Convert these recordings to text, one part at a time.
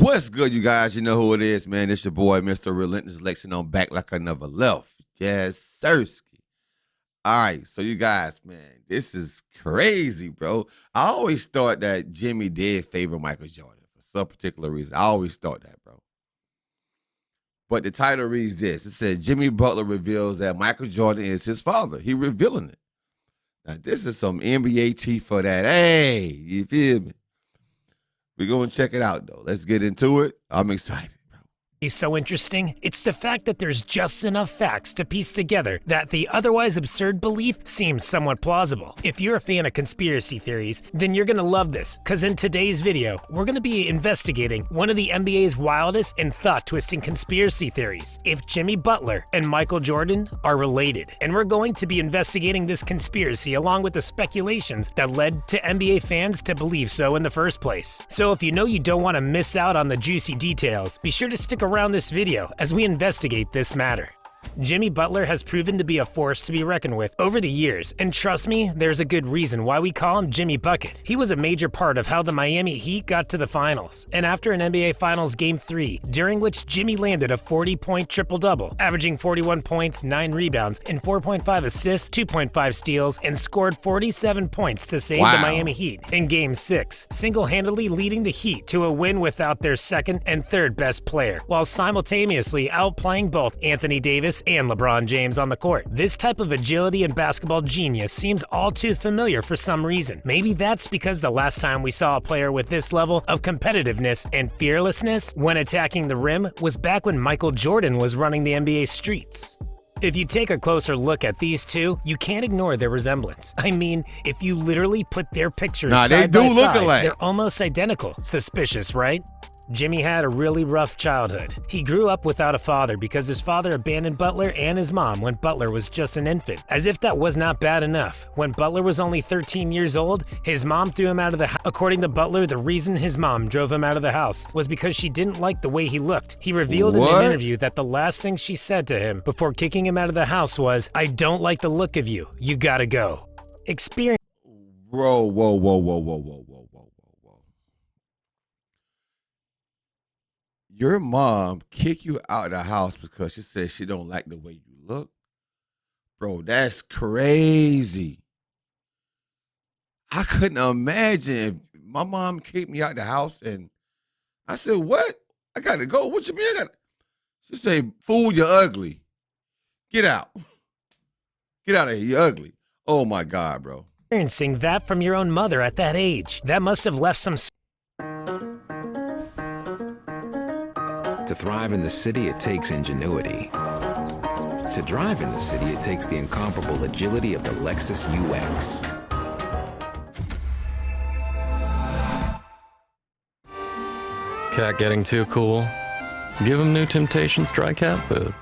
What's good, you guys? You know who it is, man. It's your boy, Mr. Relentless Lexington. I'm back like I never left. Yes, Sirski. All right, so you guys, man, this is crazy, bro. I always thought that Jimmy did favor Michael Jordan for some particular reason. I always thought that, bro. But the title reads this. It says, Jimmy Butler reveals that Michael Jordan is his father. He revealing it. Now, this is some NBA tea for that. Hey, you feel me? We're going to check it out, though. Let's get into it. I'm excited. Is so interesting? It's the fact that there's just enough facts to piece together that the otherwise absurd belief seems somewhat plausible. If you're a fan of conspiracy theories, then you're gonna love this, because in today's video, we're gonna be investigating one of the NBA's wildest and thought-twisting conspiracy theories. If Jimmy Butler and Michael Jordan are related. And we're going to be investigating this conspiracy along with the speculations that led to NBA fans to believe so in the first place. So if you know you don't want to miss out on the juicy details, be sure to stick around this video as we investigate this matter. Jimmy Butler has proven to be a force to be reckoned with over the years, and trust me, there's a good reason why we call him Jimmy Bucket. He was a major part of how the Miami Heat got to the finals, and after an NBA Finals Game 3, during which Jimmy landed a 40-point triple-double, averaging 41 points, 9 rebounds, and 4.5 assists, 2.5 steals, and scored 47 points to save the Miami Heat in Game 6, single-handedly leading the Heat to a win without their second and third best player, while simultaneously outplaying both Anthony Davis and LeBron James on the court. This type of agility and basketball genius seems all too familiar for some reason. Maybe that's because the last time we saw a player with this level of competitiveness and fearlessness when attacking the rim was back when Michael Jordan was running the NBA streets. If you take a closer look at these two, you can't ignore their resemblance. I mean, if you literally put their pictures side by side, they're almost identical. Suspicious, right? Jimmy had a really rough childhood. He grew up without a father because his father abandoned Butler and his mom when Butler was just an infant. As if that was not bad enough, when Butler was only 13 years old, his mom threw him out of the house. According to Butler, the reason his mom drove him out of the house was because she didn't like the way he looked. He revealed in an interview that the last thing she said to him before kicking him out of the house was, "I don't like the look of you. You gotta go." Experience. Whoa. Your mom kick you out of the house because she says she don't like the way you look? Bro, that's crazy. I couldn't imagine if my mom kicked me out the house and I said, what? I got to go. What you mean? She said, fool, you're ugly. Get out. Get out of here. You're ugly. Oh, my God, bro. Experiencing that from your own mother at that age. That must have left some... To thrive in the city, it takes ingenuity. To drive in the city, it takes the incomparable agility of the Lexus UX. Cat getting too cool? Give him New Temptations dry cat food.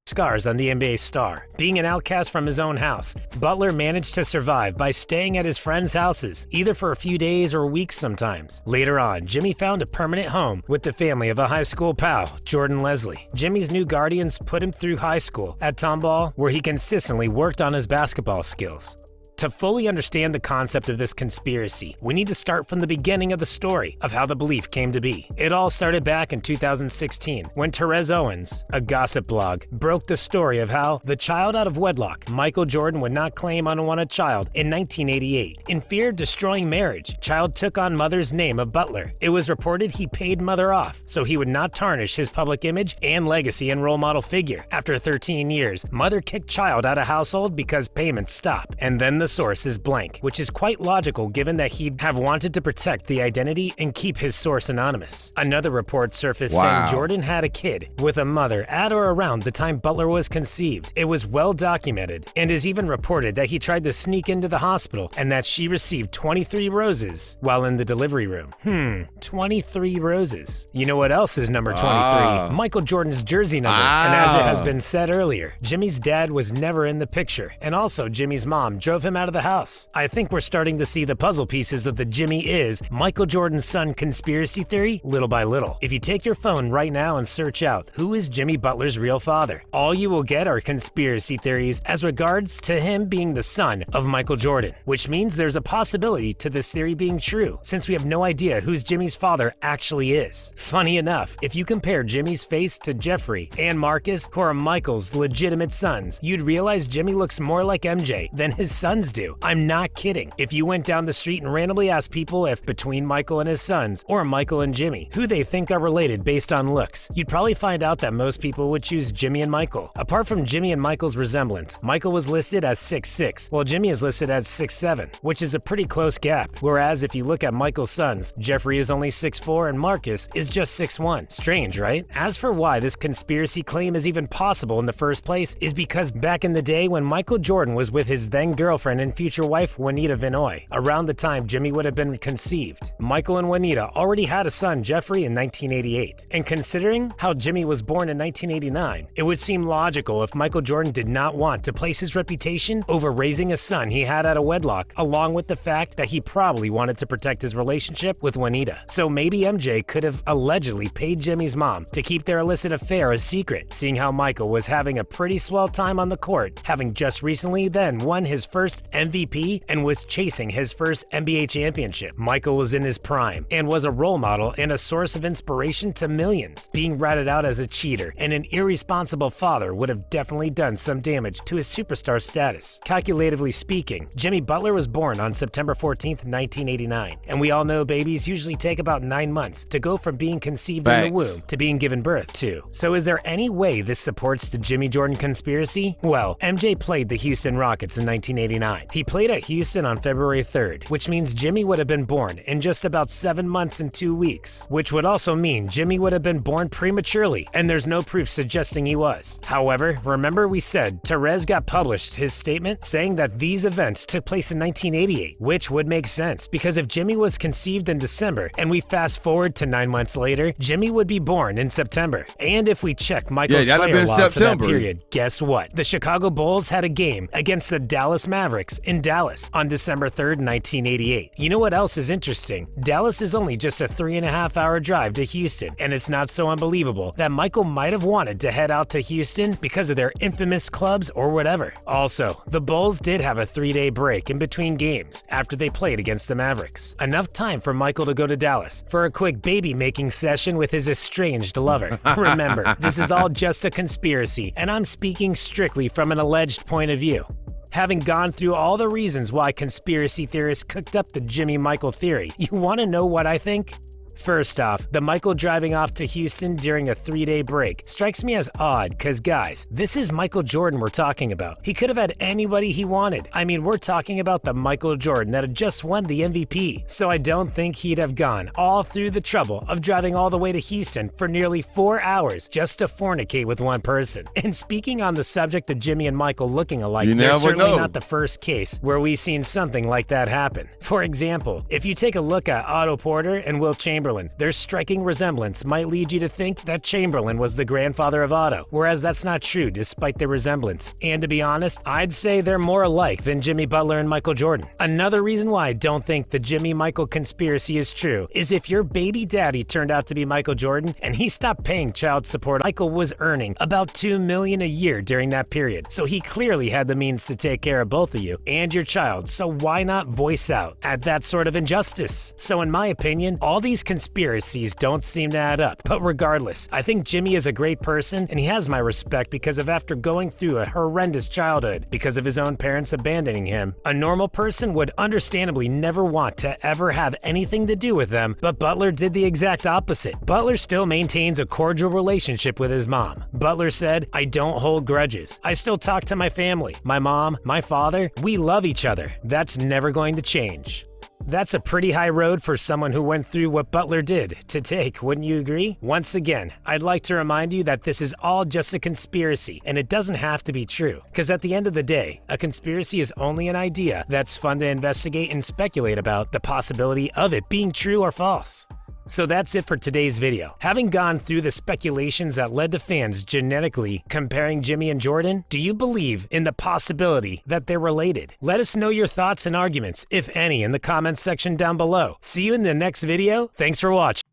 Scars on the NBA star. Being an outcast from his own house, Butler managed to survive by staying at his friends' houses, either for a few days or weeks sometimes. Later on, Jimmy found a permanent home with the family of a high school pal, Jordan Leslie. Jimmy's new guardians put him through high school at Tomball, where he consistently worked on his basketball skills. To fully understand the concept of this conspiracy, we need to start from the beginning of the story of how the belief came to be. It all started back in 2016 when Therese Owens, a gossip blog, broke the story of how the child out of wedlock, Michael Jordan, would not claim unwanted child in 1988. In fear of destroying marriage, child took on mother's name of Butler. It was reported he paid mother off so he would not tarnish his public image and legacy and role model figure. After 13 years, mother kicked child out of household because payments stopped, and then the source is blank, which is quite logical given that he'd have wanted to protect the identity and keep his source anonymous. Another report surfaced saying Jordan had a kid with a mother at or around the time Butler was conceived. It was well documented and is even reported that he tried to sneak into the hospital and that she received 23 roses while in the delivery room. 23 roses. You know what else is number 23? Michael Jordan's jersey number. And as it has been said earlier, Jimmy's dad was never in the picture, and also Jimmy's mom drove him him out of the house. I think we're starting to see the puzzle pieces of the Jimmy is Michael Jordan's son conspiracy theory little by little. If you take your phone right now and search out who is Jimmy Butler's real father, all you will get are conspiracy theories as regards to him being the son of Michael Jordan, which means there's a possibility to this theory being true, since we have no idea who's Jimmy's father actually is. Funny enough, if you compare Jimmy's face to Jeffrey and Marcus, who are Michael's legitimate sons, you'd realize Jimmy looks more like MJ than his sons do. I'm not kidding. If you went down the street and randomly asked people if between Michael and his sons, or Michael and Jimmy, who they think are related based on looks, you'd probably find out that most people would choose Jimmy and Michael. Apart from Jimmy and Michael's resemblance, Michael was listed as 6'6", while Jimmy is listed as 6'7", which is a pretty close gap. Whereas if you look at Michael's sons, Jeffrey is only 6'4" and Marcus is just 6'1". Strange, right? As for why this conspiracy claim is even possible in the first place is because back in the day when Michael Jordan was with his then girlfriend and future wife Juanita Vinoy, around the time Jimmy would have been conceived, Michael and Juanita already had a son, Jeffrey, in 1988. And considering how Jimmy was born in 1989, it would seem logical if Michael Jordan did not want to place his reputation over raising a son he had out of wedlock, along with the fact that he probably wanted to protect his relationship with Juanita. So maybe MJ could have allegedly paid Jimmy's mom to keep their illicit affair a secret, seeing how Michael was having a pretty swell time on the court, having just recently then won his first MVP and was chasing his first NBA championship. Michael was in his prime and was a role model and a source of inspiration to millions. Being ratted out as a cheater and an irresponsible father would have definitely done some damage to his superstar status. Calculatively speaking, Jimmy Butler was born on September 14th, 1989, and we all know babies usually take about 9 months to go from being conceived in the womb to being given birth to. So is there any way this supports the Jimmy Jordan conspiracy? Well, MJ played the Houston Rockets in 1989. He played at Houston on February 3rd, which means Jimmy would have been born in just about 7 months and 2 weeks, which would also mean Jimmy would have been born prematurely, and there's no proof suggesting he was. However, remember we said Therese got published his statement saying that these events took place in 1988, which would make sense because if Jimmy was conceived in December and we fast forward to 9 months later, Jimmy would be born in September. And if we check Michael's player log for that period, guess what? The Chicago Bulls had a game against the Dallas Mavericks in Dallas on December 3rd, 1988. You know what else is interesting? Dallas is only just a 3.5-hour drive to Houston, and it's not so unbelievable that Michael might have wanted to head out to Houston because of their infamous clubs or whatever. Also, the Bulls did have a 3-day break in between games after they played against the Mavericks. Enough time for Michael to go to Dallas for a quick baby-making session with his estranged lover. Remember, this is all just a conspiracy, and I'm speaking strictly from an alleged point of view. Having gone through all the reasons why conspiracy theorists cooked up the Jimmy Michael theory, you want to know what I think? First off, the Michael driving off to Houston during a 3-day break strikes me as odd cause guys, this is Michael Jordan we're talking about. He could have had anybody he wanted. I mean, we're talking about the Michael Jordan that had just won the MVP. So I don't think he'd have gone all through the trouble of driving all the way to Houston for nearly 4 hours just to fornicate with one person. And speaking on the subject of Jimmy and Michael looking alike, they're certainly not the first case where we've seen something like that happen. For example, if you take a look at Otto Porter and Wilt Chamberlain, their striking resemblance might lead you to think that Chamberlain was the grandfather of Otto, whereas that's not true despite their resemblance. And to be honest, I'd say they're more alike than Jimmy Butler and Michael Jordan. Another reason why I don't think the Jimmy Michael conspiracy is true is if your baby daddy turned out to be Michael Jordan and he stopped paying child support, Michael was earning about $2 million a year during that period. So he clearly had the means to take care of both of you and your child, so why not voice out at that sort of injustice? So in my opinion, all these conspiracies don't seem to add up. But regardless, I think Jimmy is a great person and he has my respect because of after going through a horrendous childhood because of his own parents abandoning him, a normal person would understandably never want to ever have anything to do with them, but Butler did the exact opposite. Butler still maintains a cordial relationship with his mom. Butler said, "I don't hold grudges. I still talk to my family. My mom, my father, we love each other. That's never going to change." That's a pretty high road for someone who went through what Butler did to take, wouldn't you agree? Once again, I'd like to remind you that this is all just a conspiracy, and it doesn't have to be true. Because at the end of the day, a conspiracy is only an idea that's fun to investigate and speculate about the possibility of it being true or false. So that's it for today's video. Having gone through the speculations that led to fans genetically comparing Jimmy and Jordan, do you believe in the possibility that they're related? Let us know your thoughts and arguments, if any, in the comments section down below. See you in the next video. Thanks for watching.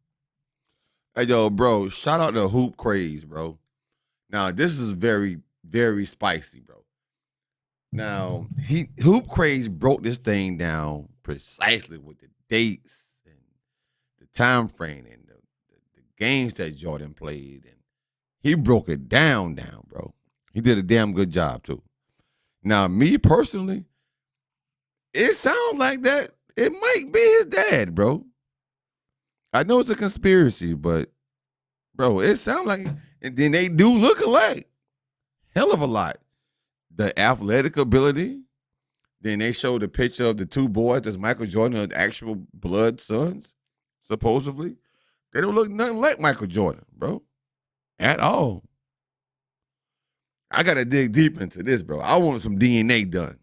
Hey, yo, bro, shout out to Hoop Craze, bro. Now, this is very, very spicy, bro. Now, Hoop Craze broke this thing down precisely with the dates and the time frame and the games that Jordan played. And he broke it down, bro. He did a damn good job, too. Now, me personally, it sounds like that it might be his dad, bro. I know it's a conspiracy, but, bro, it sounds like, and then they do look alike. Hell of a lot. The athletic ability. Then they showed the picture of the two boys as Michael Jordan are the actual blood sons, supposedly. They don't look nothing like Michael Jordan, bro, at all. I got to dig deep into this, bro. I want some DNA done.